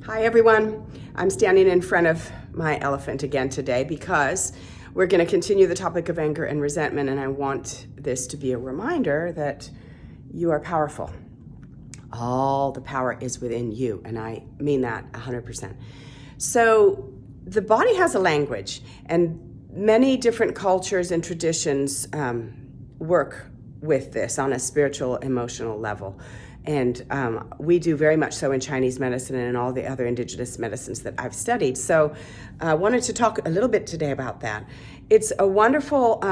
Hi everyone, I'm standing in front of my elephant again today because we're going to continue the topic of anger and resentment, and I want this to be a reminder that you are powerful. All the power is within you, and I mean that 100%. So the body has a language, and many different cultures and traditions work with this on a spiritual, emotional level. And we do very much so in Chinese medicine and in all the other indigenous medicines that I've studied. So I wanted to talk a little bit today about that. It's a wonderful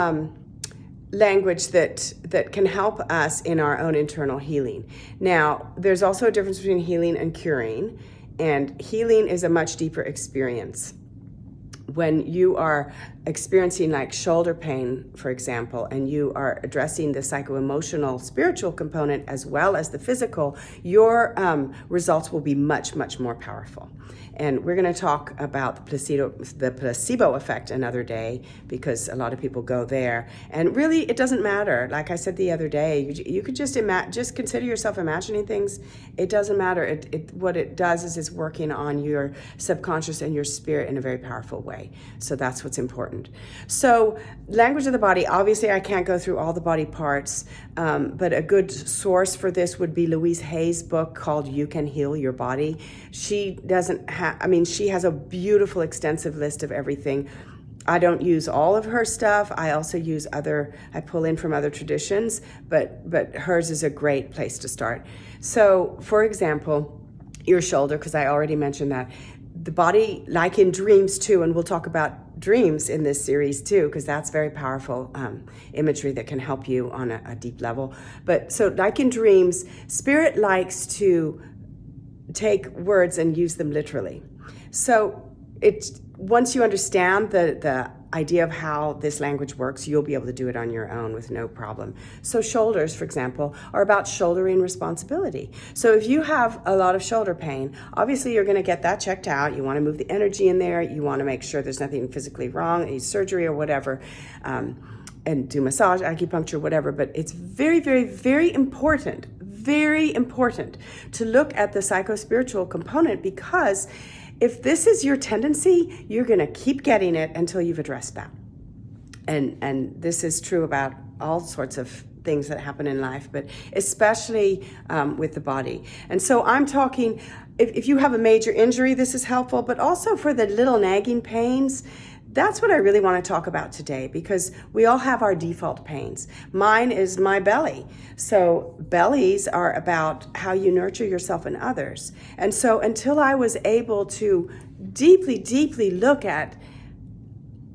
language that can help us in our own internal healing. Now, there's also a difference between healing and curing, and healing is a much deeper experience. When you are experiencing like shoulder pain, for example, and you are addressing the psycho-emotional, spiritual component as well as the physical, your results will be much, much more powerful. And we're going to talk about the placebo effect another day, because a lot of people go there. And really, it doesn't matter. Like I said the other day, you could just consider yourself imagining things. It doesn't matter. What it does is it's working on your subconscious and your spirit in a very powerful way. So that's what's important. So language of the body, obviously I can't go through all the body parts, but a good source for this would be Louise Hay's book called You Can Heal Your Body. She she has a beautiful, extensive list of everything. I don't use all of her stuff. I also use I pull in from other traditions, but hers is a great place to start. So, for example, your shoulder, because I already mentioned that. The body, like in dreams too, and we'll talk about dreams in this series too, because that's very powerful imagery that can help you on a deep level. But so like in dreams, spirit likes to take words and use them literally. So once you understand the idea of how this language works, you'll be able to do it on your own with no problem. So shoulders, for example, are about shouldering responsibility. So if you have a lot of shoulder pain, obviously you're going to get that checked out. You want to move the energy in there. You want to make sure there's nothing physically wrong, any surgery or whatever, and do massage, acupuncture, whatever. But it's very, very, very important to look at the psycho-spiritual component, because if this is your tendency, you're going to keep getting it until you've addressed that. And this is true about all sorts of things that happen in life, but especially with the body. And so I'm talking, if you have a major injury, this is helpful, but also for the little nagging pains. That's what I really want to talk about today, because we all have our default pains. Mine is my belly. So bellies are about how you nurture yourself and others. And so until I was able to deeply, deeply look at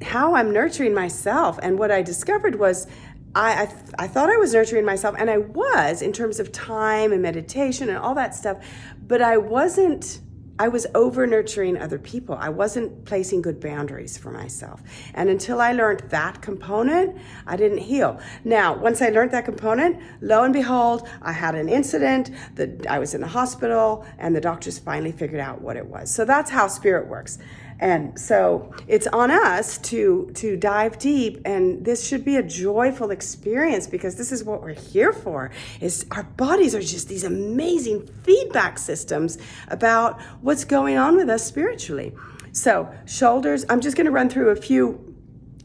how I'm nurturing myself, and what I discovered was I thought I was nurturing myself, and I was, in terms of time and meditation and all that stuff, but I was over nurturing other people. I wasn't placing good boundaries for myself. And until I learned that component, I didn't heal. Now, once I learned that component, lo and behold, I had an incident that I was in the hospital, and the doctors finally figured out what it was. So that's how spirit works. And so it's on us to dive deep, and this should be a joyful experience, because this is what we're here for. Is our bodies are just these amazing feedback systems about what's going on with us spiritually. So shoulders, I'm just going to run through a few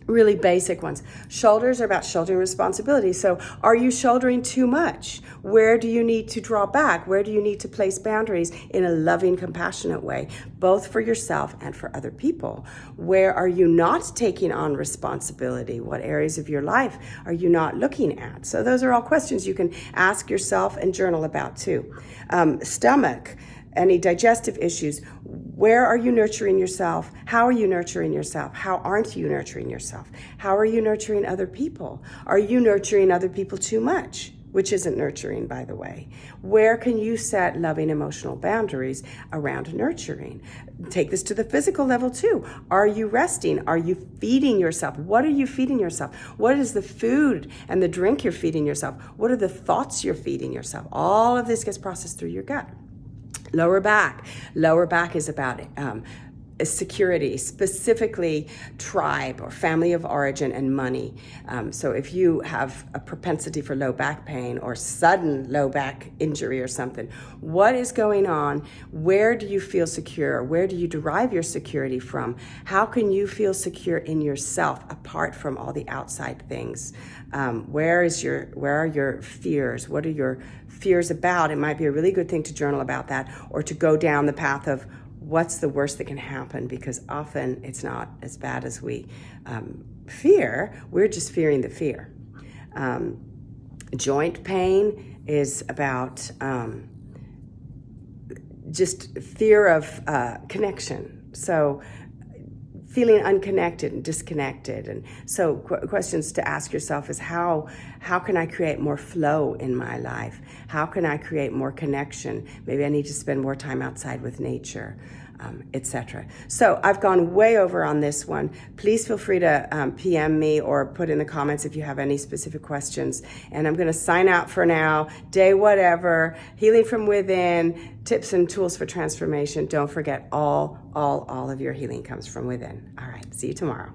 really basic ones. Shoulders are about shouldering responsibility. So are you shouldering too much? Where do you need to draw back? Where do you need to place boundaries in a loving, compassionate way, both for yourself and for other people? Where are you not taking on responsibility? What areas of your life are you not looking at? So those are all questions you can ask yourself and journal about too. Stomach, any digestive issues. Where are you nurturing yourself? How are you nurturing yourself? How aren't you nurturing yourself? How are you nurturing other people? Are you nurturing other people too much? Which isn't nurturing, by the way. Where can you set loving emotional boundaries around nurturing? Take this to the physical level too. Are you resting? Are you feeding yourself? What are you feeding yourself? What is the food and the drink you're feeding yourself? What are the thoughts you're feeding yourself? All of this gets processed through your gut. Lower back. Lower back is about security, specifically tribe or family of origin and money. So if you have a propensity for low back pain or sudden low back injury or something, what is going on? Where do you feel secure? Where do you derive your security from? How can you feel secure in yourself apart from all the outside things? Where are your fears? What are your fears about? It might be a really good thing to journal about that, or to go down the path of what's the worst that can happen, because often it's not as bad as we fear. We're just fearing the fear. Joint pain is about just fear of connection. So feeling unconnected and disconnected. And so questions to ask yourself is how can I create more flow in my life? How can I create more connection? Maybe I need to spend more time outside with nature, etc. So I've gone way over on this one. Please feel free to PM me or put in the comments if you have any specific questions. And I'm going to sign out for now. Day whatever, healing from within, tips and tools for transformation. Don't forget, all of your healing comes from within. All right, see you tomorrow.